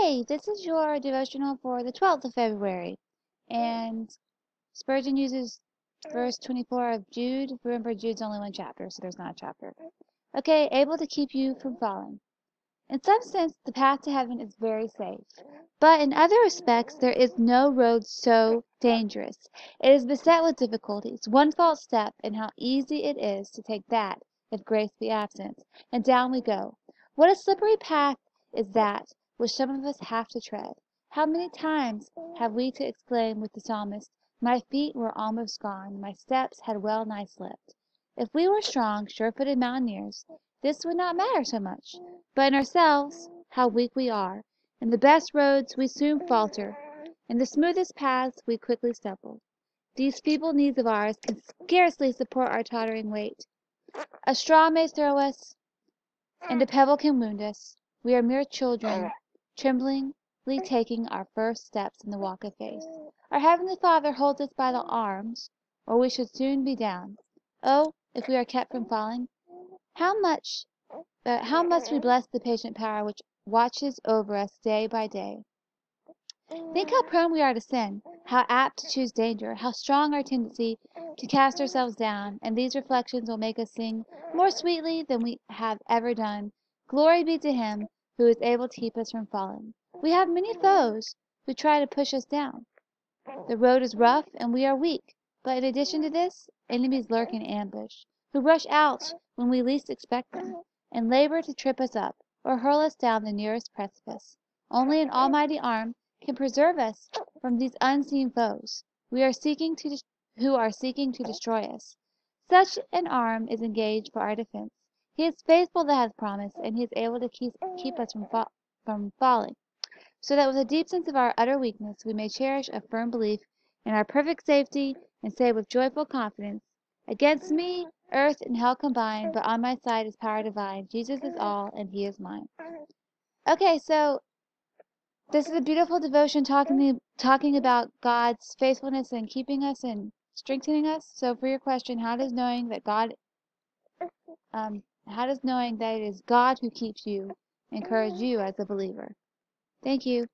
Hey, this is your devotional for the 12th of February. And Spurgeon uses verse 24 of Jude. Remember, Jude's only one chapter, so there's not a chapter. Okay, able to keep you from falling. In some sense, the path to heaven is very safe. But in other respects, there is no road so dangerous. It is beset with difficulties. One false step, and how easy it is to take that, if grace be absent, and down we go. What a slippery path is that which some of us have to tread. How many times have we to exclaim with the psalmist, "My feet were almost gone, my steps had well nigh slipped." If we were strong, sure-footed mountaineers, this would not matter so much. But in ourselves, how weak we are. In the best roads we soon falter. In the smoothest paths we quickly stumble. These feeble knees of ours can scarcely support our tottering weight. A straw may throw us, and a pebble can wound us. We are mere children, tremblingly taking our first steps in the walk of faith. Our Heavenly Father holds us by the arms, or we should soon be down. Oh, if we are kept from falling, how must we bless the patient power which watches over us day by day. Think how prone we are to sin, how apt to choose danger, how strong our tendency to cast ourselves down, and these reflections will make us sing more sweetly than we have ever done, "Glory be to Him who is able to keep us from falling." We have many foes who try to push us down. The road is rough and we are weak, but in addition to this, enemies lurk in ambush, who rush out when we least expect them, and labor to trip us up, or hurl us down the nearest precipice. Only an almighty arm can preserve us from these unseen foes who are seeking to destroy us. Such an arm is engaged for our defense. He is faithful that has promised, and He is able to keep us from falling, so that with a deep sense of our utter weakness we may cherish a firm belief in our perfect safety, and say with joyful confidence, "Against me earth and hell combine, but on my side is power divine. Jesus is all, and He is mine." Okay, so this is a beautiful devotion talking about God's faithfulness and keeping us and strengthening us. So for your question, how does knowing that it is God who keeps you encourage you as a believer? Thank you.